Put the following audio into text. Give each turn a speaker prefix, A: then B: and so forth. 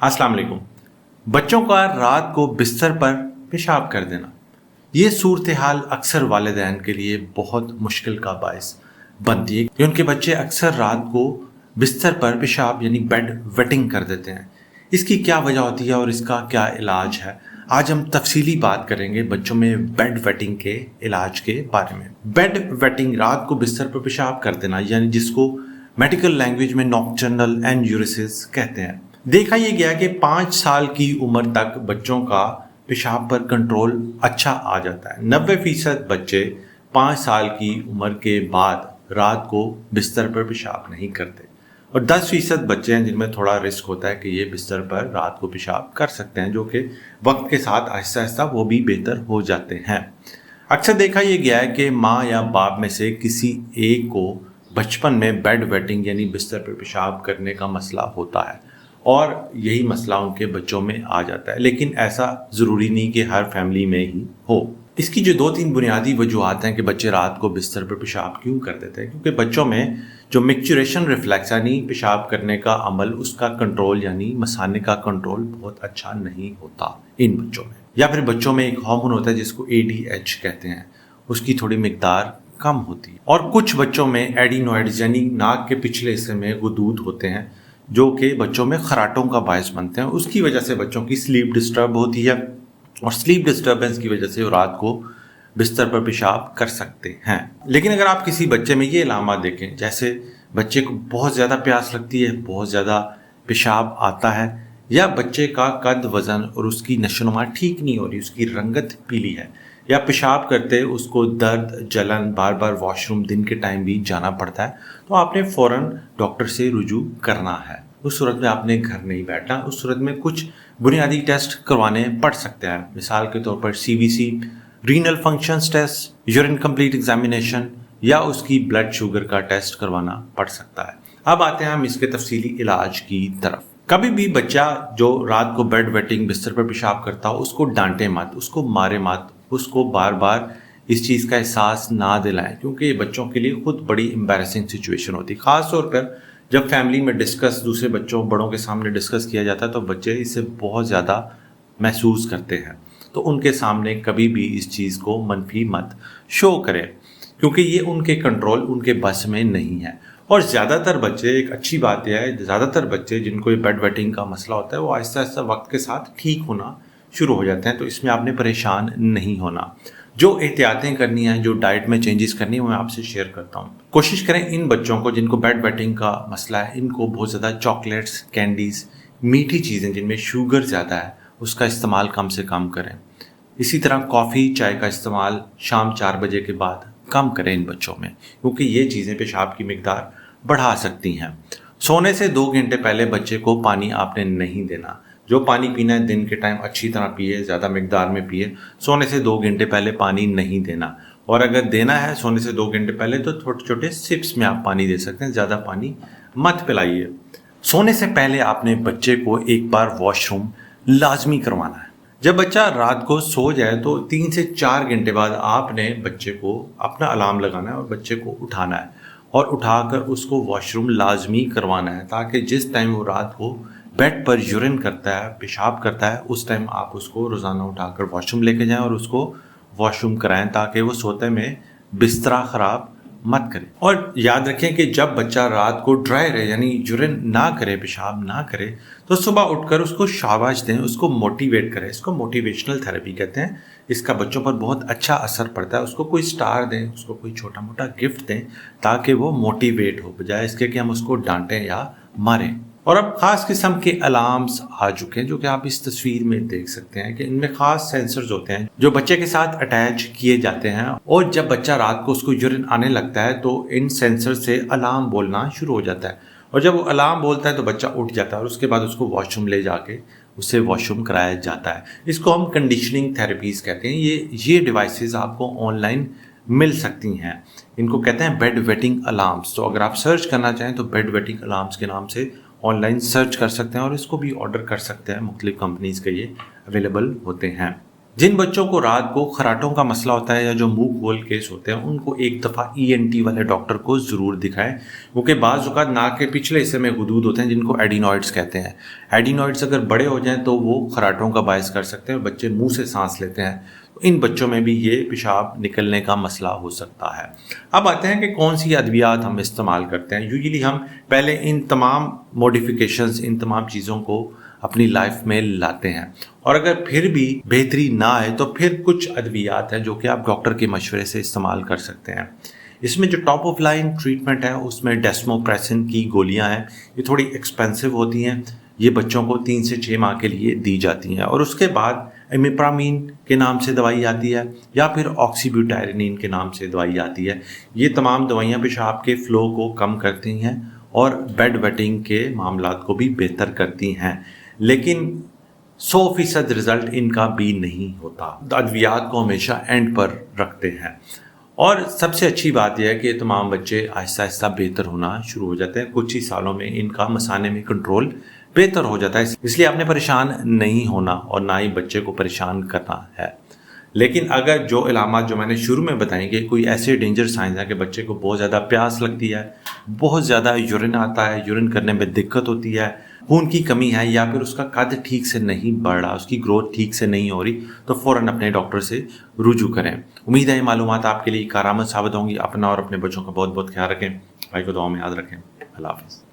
A: अस्सलाम वालेकुम। बच्चों का रात को बिस्तर पर पेशाब कर देना, ये सूरत हाल अक्सर वालिदैन के लिए बहुत मुश्किल का बायस बनती है कि उनके बच्चे अक्सर रात को बिस्तर पर पेशाब यानी बेड वेटिंग कर देते हैं। इसकी क्या वजह होती है और इसका क्या इलाज है, आज हम तफसीली बात करेंगे बच्चों में बेड वेटिंग के इलाज के बारे में। बेड वेटिंग, रात को बिस्तर पर पेशाब कर देना, यानी जिसको मेडिकल लैंग्वेज में नॉक्टर्नल एन्यूरिसिस कहते हैं। देखा यह गया कि 5 साल की उम्र तक बच्चों का पेशाब पर कंट्रोल अच्छा आ जाता है। 90% बच्चे 5 साल की उम्र के बाद रात को बिस्तर पर पेशाब नहीं करते और 10% बच्चे हैं जिनमें थोड़ा रिस्क होता है कि ये बिस्तर पर रात को पेशाब कर सकते हैं, जो कि वक्त के साथ आहिस्ता आहिस्ता वो भी बेहतर हो जाते हैं। अक्सर देखा यह गया है कि माँ या बाप में से किसी एक को बचपन में बेड वेटिंग यानी बिस्तर पर पेशाब करने का मसला होता है और यही मसला उनके बच्चों में आ जाता है, लेकिन ऐसा ज़रूरी नहीं कि हर फैमिली में ही हो। इसकी जो 2-3 बुनियादी वजूहत हैं कि बच्चे रात को बिस्तर पर पेशाब क्यों कर देते हैं, क्योंकि बच्चों में जो मैच्योरेशन रिफ्लेक्स यानी पेशाब करने का अमल, उसका कंट्रोल यानी मसाने का कंट्रोल बहुत अच्छा नहीं होता इन बच्चों में। या फिर बच्चों में एक हार्मोन होता है जिसको ADH कहते हैं, उसकी थोड़ी मिकदार कम होती है। और कुछ बच्चों में एडिनोइड्स यानी नाक के पिछले हिस्से में गुदूद होते हैं जो कि बच्चों में खराटों का बायस बनते हैं। उसकी वजह से बच्चों की स्लीप डिस्टर्ब होती है और स्लीप डिस्टर्बेंस की वजह से वो रात को बिस्तर पर पेशाब कर सकते हैं। लेकिन अगर आप किसी बच्चे में ये अलामत देखें, जैसे बच्चे को बहुत ज़्यादा प्यास लगती है, बहुत ज़्यादा पेशाब आता है, या बच्चे का कद वज़न और उसकी नशोनुमा ठीक नहीं हो रही, उसकी रंगत पीली है, या पेशाब करते उसको दर्द, जलन, बार बार वॉशरूम दिन के टाइम भी जाना पड़ता है, तो आपने फ़ौरन डॉक्टर से रुजू करना है। उस सूरत में आपने घर नहीं बैठना। उस सूरत में कुछ बुनियादी टेस्ट करवाने पड़ सकते हैं, मिसाल के तौर पर CBC, renal functions test, urine complete examination, या उसकी ब्लड शुगर का टेस्ट करवाना पड़ सकता है। अब आते हैं हम इसके तफसीली इलाज की तरफ। कभी भी बच्चा जो रात को बेड वेटिंग बिस्तर पर पेशाब करता हो उसको डांटे मत, उसको मारे मत, उसको बार बार इस चीज़ का एहसास ना दिलाएं, क्योंकि ये बच्चों के लिए खुद बड़ी एम्बैरेसिंग सिचुएशन होती है। ख़ास तौर पर जब फैमिली में डिस्कस दूसरे बच्चों बड़ों के सामने डिस्कस किया जाता है तो बच्चे इससे बहुत ज़्यादा महसूस करते हैं। तो उनके सामने कभी भी इस चीज़ को मनफी मत शो करें, क्योंकि ये उनके कंट्रोल, उनके बस में नहीं है। और ज़्यादातर बच्चे, एक अच्छी बात यह है, ज़्यादातर बच्चे जिनको ये बेड वेटिंग का मसला होता है वो आहिस्ता आहिस्ता वक्त के साथ ठीक होना शुरू हो जाते हैं, तो इसमें आपने परेशान नहीं होना। जो एहतियातें करनी है, जो डाइट में चेंजेस करनी है, वो मैं आपसे शेयर करता हूँ। कोशिश करें इन बच्चों को जिनको बेड वेटिंग का मसला है, इनको बहुत ज़्यादा चॉकलेट्स, कैंडीज़, मीठी चीज़ें जिनमें शुगर ज़्यादा है उसका इस्तेमाल कम से कम करें। इसी तरह कॉफ़ी, चाय का इस्तेमाल शाम 4 बजे के बाद कम करें इन बच्चों में, क्योंकि ये चीज़ें पेशाब की मिकदार बढ़ा सकती हैं। सोने से 2 घंटे पहले बच्चे को पानी आपने नहीं देना। जो पानी पीना है दिन के टाइम अच्छी तरह पिए, ज़्यादा मिकदार में पिए। सोने से 2 घंटे पहले पानी नहीं देना, और अगर देना है सोने से 2 घंटे पहले तो छोटे छोटे सिप्स में आप पानी दे सकते हैं, ज़्यादा पानी मत पिलाइए। सोने से पहले आपने बच्चे को एक बार वॉशरूम लाजमी करवाना है। जब बच्चा रात को सो जाए तो 3 से 4 घंटे बाद आपने बच्चे को अपना अलार्म लगाना है और बच्चे को उठाना है और उठाकर उसको वॉशरूम लाजमी करवाना है, ताकि जिस टाइम वो रात को बेड पर यूरिन करता है, पेशाब करता है, उस टाइम आप उसको रोज़ाना उठाकर वॉशरूम लेके जाएं और उसको वॉशरूम कराएं, ताकि वो सोते में बिस्तरा ख़राब मत करे। और याद रखें कि जब बच्चा रात को ड्राई रहे यानी यूरिन ना करे, पेशाब ना करे, तो सुबह उठकर उसको शाबाश दें, उसको मोटिवेट करें। इसको मोटिवेशनल थेरेपी कहते हैं। इसका बच्चों पर बहुत अच्छा असर पड़ता है। उसको कोई स्टार दें, उसको कोई छोटा मोटा गिफ्ट दें, ताकि वो मोटिवेट हो, बजाय इसके कि हम उसको डांटें या मारें। और अब ख़ास किस्म के अलार्म्स आ चुके हैं, जो कि आप इस तस्वीर में देख सकते हैं कि इनमें ख़ास सेंसर्स होते हैं जो बच्चे के साथ अटैच किए जाते हैं, और जब बच्चा रात को उसको यूरिन आने लगता है तो इन सेंसर से अलार्म बोलना शुरू हो जाता है, और जब वो अलार्म बोलता है तो बच्चा उठ जाता है और उसके बाद उसको वॉशरूम ले जाके उससे वॉशरूम कराया जाता है। इसको हम कंडीशनिंग थेरेपीज़ कहते हैं। ये डिवाइसेस आपको ऑनलाइन मिल सकती हैं। इनको कहते हैं बेड वेटिंग अलार्म्स। तो अगर आप सर्च करना चाहें तो बेड वेटिंग अलार्म्स के नाम से ऑनलाइन सर्च कर सकते हैं और इसको भी ऑर्डर कर सकते हैं। मुख्तलिफ कंपनीज़ के ये अवेलेबल होते हैं। جن بچوں کو رات کو خراٹوں کا مسئلہ ہوتا ہے یا جو منہ کھول کیس ہوتے ہیں ان کو ایک دفعہ ENT والے ڈاکٹر کو ضرور دکھائیں، کیونکہ بعض اوقات ناک کے پچھلے حصے میں غدود ہوتے ہیں جن کو ایڈینوائڈز کہتے ہیں۔ ایڈینوائڈز اگر بڑے ہو جائیں تو وہ خراٹوں کا باعث کر سکتے ہیں اور بچے منہ سے سانس لیتے ہیں، تو ان بچوں میں بھی یہ پیشاب نکلنے کا مسئلہ ہو سکتا ہے۔ اب آتے ہیں کہ کون سی ادویات ہم استعمال کرتے ہیں۔ یوزلی ہم پہلے ان تمام موڈیفیکیشنز، ان تمام چیزوں کو اپنی لائف میں لاتے ہیں، اور اگر پھر بھی بہتری نہ آئے تو پھر کچھ ادویات ہیں جو کہ آپ ڈاکٹر کے مشورے سے استعمال کر سکتے ہیں۔ اس میں جو ٹاپ آف لائن ٹریٹمنٹ ہے اس میں ڈیسموپریسن کی گولیاں ہیں، یہ تھوڑی ایکسپینسو ہوتی ہیں، یہ بچوں کو 3 سے 6 ماہ کے لیے دی جاتی ہیں، اور اس کے بعد امیپرامین کے نام سے دوائی آتی ہے یا پھر آکسی بیوٹائرنین کے نام سے دوائی آتی ہے۔ یہ تمام دوائیاں پیشاب کے فلو کو کم کرتی ہیں اور بیڈ ویٹنگ کے معاملات کو بھی بہتر کرتی ہیں، لیکن 100% رزلٹ ان کا بھی نہیں ہوتا۔ ادویات کو ہمیشہ اینڈ پر رکھتے ہیں، اور سب سے اچھی بات یہ ہے کہ تمام بچے آہستہ آہستہ بہتر ہونا شروع ہو جاتے ہیں، کچھ ہی سالوں میں ان کا مثانے میں کنٹرول بہتر ہو جاتا ہے، اس لیے آپ نے پریشان نہیں ہونا اور نہ ہی بچے کو پریشان کرنا ہے۔ لیکن اگر جو علامات جو میں نے شروع میں بتائیں گے، کوئی ایسے ڈینجر سائنز ہیں کہ بچے کو بہت زیادہ پیاس لگتی ہے، بہت زیادہ یورین آتا ہے، یورین کرنے میں دقت ہوتی ہے، خون کی کمی ہے، یا پھر اس کا قد ٹھیک سے نہیں بڑھ رہا، اس کی گروتھ ٹھیک سے نہیں ہو رہی، تو فوراً اپنے ڈاکٹر سے رجوع کریں۔ امید ہے یہ معلومات آپ کے لیے کارآمد ثابت ہوں گی۔ اپنا اور اپنے بچوں کا بہت بہت خیال رکھیں، بھائی کو دعاؤں میں یاد رکھیں۔ اللہ حافظ۔